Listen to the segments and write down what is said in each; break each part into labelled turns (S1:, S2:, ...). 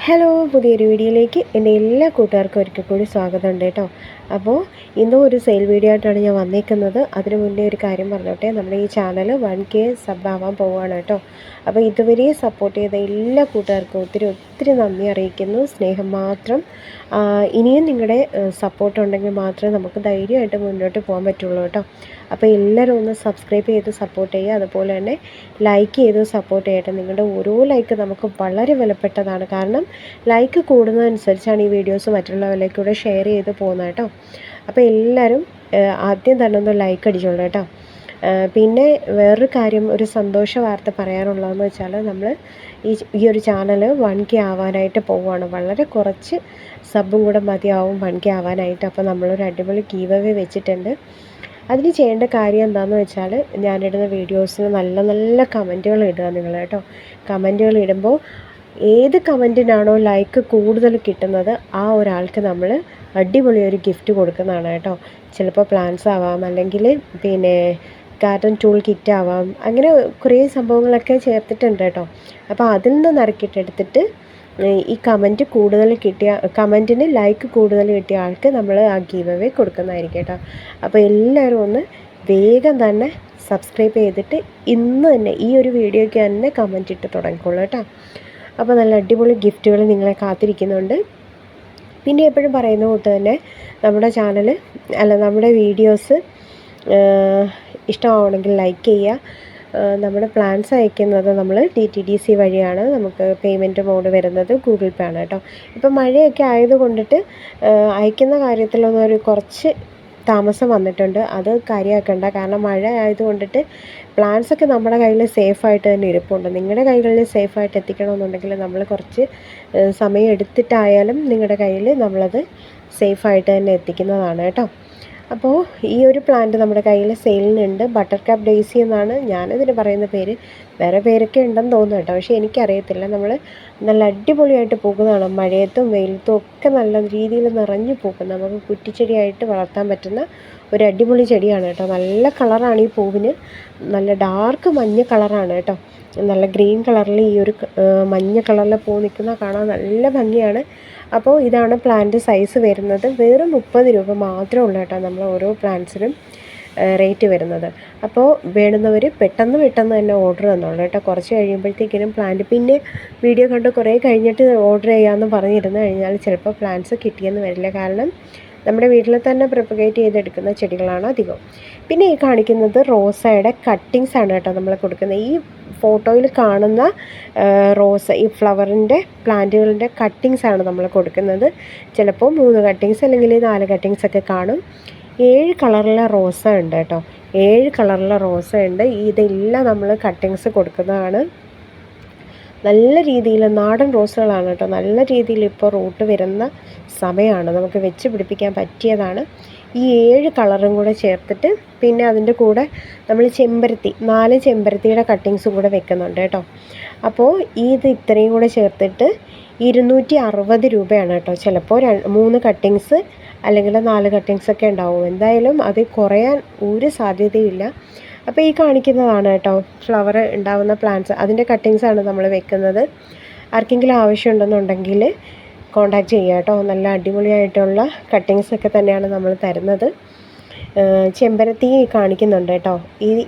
S1: Hello, പുതിയൊരു വീഡിയോയിലേക്ക് എൻ്റെ എല്ലാ കൂട്ടുകാർക്കും ഒരിക്കൽ കൂടി സ്വാഗതമുണ്ട് കേട്ടോ. അപ്പോൾ ഇന്നും ഒരു സെയിൽ വീഡിയോ ആയിട്ടാണ് ഞാൻ വന്നിരിക്കുന്നത്. അതിനു മുന്നേ ഒരു കാര്യം പറഞ്ഞോട്ടെ, നമ്മുടെ ഈ ചാനൽ 1K സബ് ആവാൻ പോവുകയാണ് കേട്ടോ. അപ്പോൾ ഇതുവരെ സപ്പോർട്ട് ചെയ്ത എല്ലാ കൂട്ടുകാർക്കും ഒത്തിരി നന്ദി അറിയിക്കുന്നു. സ്നേഹം മാത്രം. ഇനിയും നിങ്ങളുടെ സപ്പോർട്ട് ഉണ്ടെങ്കിൽ മാത്രമേ നമുക്ക് ധൈര്യമായിട്ട് മുന്നോട്ട് പോകാൻ പറ്റുള്ളൂ കേട്ടോ. അപ്പോൾ എല്ലാവരും ഒന്ന് സബ്സ്ക്രൈബ് ചെയ്ത് സപ്പോർട്ട് ചെയ്യുക. അതുപോലെ തന്നെ ലൈക്ക് ചെയ്ത് സപ്പോർട്ട് ചെയ്യട്ടെ. നിങ്ങളുടെ ഓരോ ലൈക്ക് നമുക്ക് വളരെ വിലപ്പെട്ടതാണ്. കാരണം ലൈക്ക് കൂടുന്നതനുസരിച്ചാണ് ഈ വീഡിയോസ് മറ്റുള്ളവരിലേക്കൂടെ ഷെയർ ചെയ്ത് പോകുന്നത് കേട്ടോ. അപ്പോൾ എല്ലാവരും ആദ്യം തന്നെ ഒന്ന് ലൈക്ക് അടിച്ചോളൂ കേട്ടോ. പിന്നെ വേറൊരു കാര്യം, ഒരു സന്തോഷ വാർത്ത പറയാനുള്ളതെന്ന് വെച്ചാൽ നമ്മൾ ഈ ഒരു ചാനൽ 1K ആവാനായിട്ട് പോവുകയാണ്. വളരെ കുറച്ച് സബും കൂടെ മതിയാവും 1K ആവാനായിട്ട്. അപ്പോൾ നമ്മളൊരു അടിപൊളി ഗീവ് അവേ വെച്ചിട്ടുണ്ട്. അതിന് ചെയ്യേണ്ട കാര്യം എന്താണെന്ന് വെച്ചാൽ, ഞാനിടുന്ന വീഡിയോസിന് നല്ല നല്ല കമൻറ്റുകൾ ഇടുക നിങ്ങൾ കേട്ടോ. കമൻറ്റുകൾ ഇടുമ്പോൾ ഏത് കമൻറ്റിനാണോ ലൈക്ക് കൂടുതൽ കിട്ടുന്നത് ആ ഒരാൾക്ക് നമ്മൾ അടിപൊളി ഒരു ഗിഫ്റ്റ് കൊടുക്കുന്നതാണ് കേട്ടോ. ചിലപ്പോൾ പ്ലാൻസ് ആവാം, അല്ലെങ്കിൽ പിന്നെ ഗാർഡൻ ടൂൾ കിറ്റ് ആവാം, അങ്ങനെ കുറേ സംഭവങ്ങളൊക്കെ ചേർത്തിട്ടുണ്ട് കേട്ടോ. അപ്പോൾ അതിൽ നിന്ന് നറുക്കിട്ടെടുത്തിട്ട് ഈ കമൻറ്റ് കൂടുതൽ കിട്ടിയ കമൻറ്റിന് ലൈക്ക് കൂടുതൽ കിട്ടിയ ആൾക്ക് നമ്മൾ ആ ഗീവ് അവേ കൊടുക്കുന്നതായിരിക്കും കേട്ടോ. അപ്പോൾ എല്ലാവരും ഒന്ന് വേഗം തന്നെ സബ്സ്ക്രൈബ് ചെയ്തിട്ട് ഇന്ന് തന്നെ ഈ ഒരു വീഡിയോയ്ക്ക് തന്നെ കമൻറ്റ് ഇട്ട് തുടങ്ങിക്കോളൂ കേട്ടോ. അപ്പോൾ നല്ല അടിപൊളി ഗിഫ്റ്റുകൾ നിങ്ങളെ കാത്തിരിക്കുന്നുണ്ട്. പിന്നെ എപ്പോഴും പറയുന്ന കൂട്ട് തന്നെ നമ്മുടെ വീഡിയോസ് ഇഷ്ടമാവണമെങ്കിൽ ലൈക്ക് ചെയ്യുക. നമ്മുടെ പ്ലാൻസ് അയക്കുന്നത് നമ്മൾ DTDC വഴിയാണ്. നമുക്ക് പേയ്മെൻറ്റ് മോഡ് വരുന്നത് ഗൂഗിൾ പേ ആണ് കേട്ടോ. ഇപ്പം മഴയൊക്കെ ആയതുകൊണ്ടിട്ട് അയക്കുന്ന കാര്യത്തിലൊന്നും ഒരു കുറച്ച് താമസം വന്നിട്ടുണ്ട്. അത് കാര്യമാക്കണ്ട. കാരണം മഴ ആയതുകൊണ്ടിട്ട് പ്ലാൻസൊക്കെ നമ്മുടെ കയ്യിൽ സേഫായിട്ട് തന്നെ ഇരിപ്പുണ്ട്. നിങ്ങളുടെ കൈകളിൽ സേഫായിട്ട് എത്തിക്കണമെന്നുണ്ടെങ്കിൽ നമ്മൾ കുറച്ച് സമയം എടുത്തിട്ടായാലും നിങ്ങളുടെ കയ്യിൽ നമ്മളത് സേഫായിട്ട് തന്നെ എത്തിക്കുന്നതാണ് കേട്ടോ. അപ്പോൾ ഈ ഒരു പ്ലാന്റ് നമ്മുടെ കയ്യിൽ സെയിലിനുണ്ട്. ബട്ടർ കപ്പ് ഡെയ്സി എന്നാണ് ഞാനതിന് പറയുന്ന പേര്. വേറെ പേരൊക്കെ ഉണ്ടെന്ന് തോന്നുന്നു കേട്ടോ, പക്ഷേ എനിക്കറിയത്തില്ല. നമ്മൾ നല്ല അടിപൊളിയായിട്ട് പൂക്കുന്നതാണ്. മഴയത്തും വെയിലത്തും ഒക്കെ നല്ല രീതിയിൽ നിറഞ്ഞു പൂക്കും. നമുക്ക് കുറ്റിച്ചെടിയായിട്ട് വളർത്താൻ പറ്റുന്ന ഒരു അടിപൊളി ചെടിയാണ് കേട്ടോ. നല്ല കളറാണ് ഈ പൂവിന്. നല്ല ഡാർക്ക് മഞ്ഞ കളറാണ് കേട്ടോ. നല്ല ഗ്രീൻ കളറിൽ ഈ ഒരു മഞ്ഞ കളറിലെ പൂ നിൽക്കുന്ന കാണാൻ നല്ല ഭംഗിയാണ്. അപ്പോൾ ഇതാണ് പ്ലാന്റ് സൈസ് വരുന്നത്. വെറും 30 രൂപ മാത്രമേ ഉള്ളൂ കേട്ടോ നമ്മൾ ഓരോ പ്ലാന്റ്സിനും റേറ്റ് വരുന്നത്. അപ്പോൾ വേണ്ടുന്നവർ പെട്ടെന്ന് തന്നെ ഓർഡർ തന്നോളൂ കേട്ടോ. കുറച്ച് കഴിയുമ്പോഴത്തേക്കിനും പ്ലാന്റ് പിന്നെ വീഡിയോ കണ്ട് കുറേ കഴിഞ്ഞിട്ട് ഓർഡർ ചെയ്യാമെന്ന് പറഞ്ഞിരുന്നു കഴിഞ്ഞാൽ ചിലപ്പോൾ പ്ലാന്റ്സ് കിട്ടിയെന്ന് വരില്ല. കാരണം നമ്മുടെ വീട്ടിൽ തന്നെ പ്രൊപ്പഗേറ്റ് ചെയ്തെടുക്കുന്ന ചെടികളാണ് അധികം. പിന്നെ ഈ കാണിക്കുന്നത് റോസയുടെ കട്ടിങ്സ് ആണ് കേട്ടോ നമ്മൾ കൊടുക്കുന്നത്. ഈ ഫോട്ടോയിൽ കാണുന്ന റോസ്, ഈ ഫ്ലവറിൻ്റെ പ്ലാന്റുകളുടെ കട്ടിങ്സ് ആണ് നമ്മൾ കൊടുക്കുന്നത്. ചിലപ്പോൾ 3 കട്ടിങ്സ് അല്ലെങ്കിൽ 4 കട്ടിങ്സ് ഒക്കെ കാണും. 7 കളറിലെ റോസ ഉണ്ട് കേട്ടോ. 7 കളറിലെ റോസ ഉണ്ട്. ഇതെല്ലാം നമ്മൾ കട്ടിങ്സ് കൊടുക്കുന്നതാണ്. നല്ല രീതിയിൽ നാടൻ റോസുകളാണ് കേട്ടോ. നല്ല രീതിയിൽ ഇപ്പോൾ റൂട്ട് വരുന്ന സമയമാണ്. നമുക്ക് വെച്ച് പിടിപ്പിക്കാൻ പറ്റിയതാണ്. ഈ 7 കളറും കൂടെ ചേർത്തിട്ട് പിന്നെ അതിൻ്റെ കൂടെ നമ്മൾ 4 ചെമ്പരത്തിയുടെ കട്ടിങ്സും കൂടെ വെക്കുന്നുണ്ട് കേട്ടോ. അപ്പോൾ ഇത് ഇത്രയും കൂടെ ചേർത്തിട്ട് 260 രൂപയാണ് കേട്ടോ. ചിലപ്പോൾ 3 കട്ടിങ്സ് അല്ലെങ്കിൽ 4 കട്ടിങ്സ് ഒക്കെ ഉണ്ടാവും. എന്തായാലും അത് കുറയാൻ ഒരു സാധ്യതയില്ല. അപ്പോൾ ഈ കാണിക്കുന്നതാണ് കേട്ടോ ഫ്ലവർ ഉണ്ടാവുന്ന പ്ലാന്റ്സ്. അതിൻ്റെ കട്ടിങ്സാണ് നമ്മൾ വെക്കുന്നത്. ആർക്കെങ്കിലും ആവശ്യമുണ്ടെന്നുണ്ടെങ്കിൽ കോൺടാക്റ്റ് ചെയ്യുക കേട്ടോ. നല്ല അടിപൊളിയായിട്ടുള്ള കട്ടിങ്സൊക്കെ തന്നെയാണ് നമ്മൾ തരുന്നത്. ചെമ്പരത്തി കാണിക്കുന്നുണ്ട് കേട്ടോ.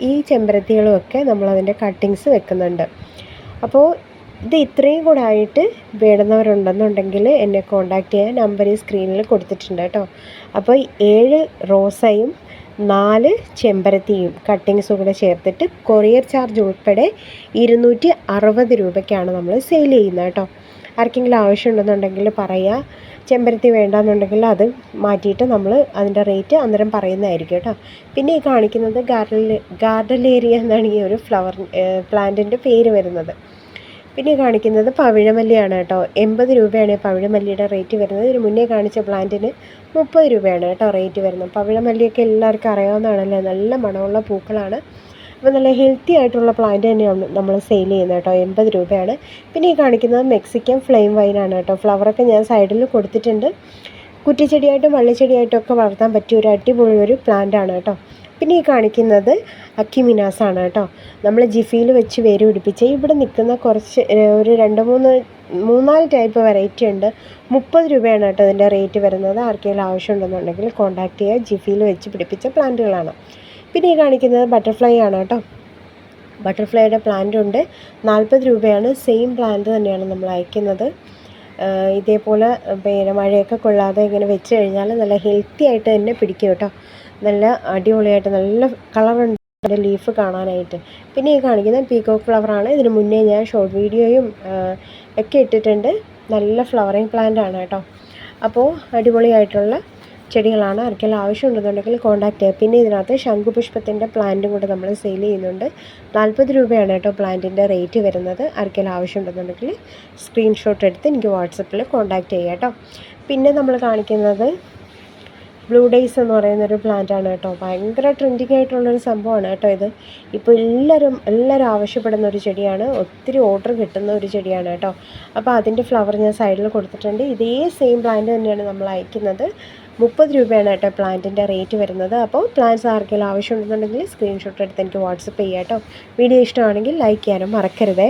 S1: ഈ ചെമ്പരത്തികളുമൊക്കെ നമ്മളതിൻ്റെ കട്ടിങ്സ് വെക്കുന്നുണ്ട്. അപ്പോൾ ഇത് ഇത്രയും കൂടെ ആയിട്ട് വേണ്ടുന്നവരുണ്ടെന്നുണ്ടെങ്കിൽ എന്നെ കോൺടാക്റ്റ് ചെയ്യാൻ നമ്പർ ഈ സ്ക്രീനിൽ കൊടുത്തിട്ടുണ്ട് കേട്ടോ. അപ്പോൾ 7 റോസയും 4 ചെമ്പരത്തിയും കട്ടിങ്സും കൂടെ ചേർത്തിട്ട് കൊറിയർ ചാർജ് ഉൾപ്പെടെ 260 രൂപയ്ക്കാണ് നമ്മൾ സെയിൽ ചെയ്യുന്നത് കേട്ടോ. ആർക്കെങ്കിലും ആവശ്യമുണ്ടെന്നുണ്ടെങ്കിൽ പറയുക. ചെമ്പരത്തി വേണ്ടാന്നുണ്ടെങ്കിൽ അത് മാറ്റിയിട്ട് നമ്മൾ അതിൻ്റെ റേറ്റ് അന്നേരം പറയുന്നതായിരിക്കും കേട്ടോ. പിന്നെ ഈ കാണിക്കുന്നത് ഗാർഡലേരിയ എന്നാണ് ഈ ഒരു പ്ലാന്റിൻ്റെ പേര് വരുന്നത്. പിന്നെ കാണിക്കുന്നത് പവിഴമല്ലിയാണ് കേട്ടോ. 80 രൂപയാണ് പവിഴമല്ലിയുടെ റേറ്റ് വരുന്നത്. ഇതിന് മുന്നേ കാണിച്ച പ്ലാന്റിന് 30 രൂപയാണ് കേട്ടോ റേറ്റ് വരുന്നത്. പവിഴമല്ലിയൊക്കെ എല്ലാവർക്കും അറിയാവുന്നതാണല്ലേ, നല്ല മണമുള്ള പൂക്കളാണ്. അപ്പോൾ നല്ല ഹെൽത്തി ആയിട്ടുള്ള പ്ലാന്റ് തന്നെയാണ് നമ്മൾ സെയിൽ ചെയ്യുന്നത് കേട്ടോ. 80 രൂപയാണ്. പിന്നെ ഈ കാണിക്കുന്നത് മെക്സിക്കൻ ഫ്ലെയിം വൈനാണ് കേട്ടോ. ഫ്ലവറൊക്കെ ഞാൻ സൈഡിൽ കൊടുത്തിട്ടുണ്ട്. കുറ്റിച്ചെടിയായിട്ടും വള്ളിച്ചെടിയായിട്ടും ഒക്കെ വളർത്താൻ പറ്റിയ ഒരു അടിപൊളി ഒരു പ്ലാന്റാണ് കേട്ടോ. പിന്നെ ഈ കാണിക്കുന്നത് അക്യുമിനാസാണ് കേട്ടോ. നമ്മൾ ജിഫിയിൽ വെച്ച് വേര് പിടിപ്പിച്ച് ഇവിടെ നിൽക്കുന്ന കുറച്ച് ഒരു 2-3-4 ടൈപ്പ് വെറൈറ്റി ഉണ്ട്. 30 രൂപയാണ് കേട്ടോ ഇതിൻ്റെ റേറ്റ് വരുന്നത്. ആർക്കെങ്കിലും ആവശ്യമുണ്ടെന്നുണ്ടെങ്കിൽ കോൺടാക്റ്റ് ചെയ്യുക. ജിഫിയിൽ വെച്ച് പിടിപ്പിച്ച പ്ലാന്റുകളാണ്. പിന്നെ ഈ കാണിക്കുന്നത് ബട്ടർഫ്ലൈ ആണ് കേട്ടോ. ബട്ടർഫ്ലൈയുടെ പ്ലാന്റ് ഉണ്ട്. 40 രൂപയാണ്. സെയിം പ്ലാന്റ് തന്നെയാണ് നമ്മൾ അയക്കുന്നത്. ഇതേപോലെ പിന്നെ മഴയൊക്കെ കൊള്ളാതെ ഇങ്ങനെ വെച്ച് കഴിഞ്ഞാൽ നല്ല ഹെൽത്തി ആയിട്ട് തന്നെ പിടിക്കും കേട്ടോ. നല്ല അടിപൊളിയായിട്ട് നല്ല കളറുണ്ട് അതിൻ്റെ ലീഫ് കാണാനായിട്ട്. പിന്നെ ഈ കാണിക്കുന്നത് പീകോക്ക് ഫ്ലവറാണ്. ഇതിന് മുന്നേ ഞാൻ ഷോർട്ട് വീഡിയോയും ഒക്കെ ഇട്ടിട്ടുണ്ട്. നല്ല ഫ്ലവറിങ് പ്ലാന്റ് ആണ് കേട്ടോ. അപ്പോൾ അടിപൊളിയായിട്ടുള്ള ചെടികളാണ്. ആർക്കെല്ലാം ആവശ്യമുണ്ടെന്നുണ്ടെങ്കിൽ കോൺടാക്റ്റ് ചെയ്യുക. പിന്നെ ഇതിനകത്ത് ശംഖുപുഷ്പത്തിൻ്റെ പ്ലാന്റും കൂടെ നമ്മൾ സെയിൽ ചെയ്യുന്നുണ്ട്. 40 രൂപയാണ് കേട്ടോ പ്ലാന്റിൻ്റെ റേറ്റ് വരുന്നത്. ആർക്കെല്ലാം ആവശ്യമുണ്ടെന്നുണ്ടെങ്കിൽ സ്ക്രീൻഷോട്ട് എടുത്ത് എനിക്ക് വാട്സപ്പിൽ കോൺടാക്റ്റ് ചെയ്യുക കേട്ടോ. പിന്നെ നമ്മൾ കാണിക്കുന്നത് ബ്ലൂ ഡേയ്സ് എന്ന് പറയുന്നൊരു പ്ലാന്റാണ് കേട്ടോ. ഭയങ്കര ട്രെൻഡിങ് ആയിട്ടുള്ളൊരു സംഭവമാണ് കേട്ടോ ഇത്. ഇപ്പോൾ എല്ലാവരും ആവശ്യപ്പെടുന്ന ഒരു ചെടിയാണ്. ഒത്തിരി ഓർഡർ കിട്ടുന്ന ഒരു ചെടിയാണ് കേട്ടോ. അപ്പോൾ അതിൻ്റെ ഫ്ലവർ ഞാൻ സൈഡിൽ കൊടുത്തിട്ടുണ്ട്. ഇതേ സെയിം പ്ലാന്റ് തന്നെയാണ് നമ്മൾ അയക്കുന്നത്. 30 രൂപയാണ് കേട്ടോ പ്ലാന്റിൻ്റെ റേറ്റ് വരുന്നത്. അപ്പോൾ പ്ലാന്റ്സ് ആർക്കെങ്കിലും ആവശ്യമുണ്ടെന്നുണ്ടെങ്കിൽ സ്ക്രീൻഷോട്ട് എടുത്ത് എനിക്ക് വാട്സപ്പ് ചെയ്യാം കേട്ടോ. വീഡിയോ ഇഷ്ടമാണെങ്കിൽ ലൈക്ക് ചെയ്യാനും മറക്കരുതേ.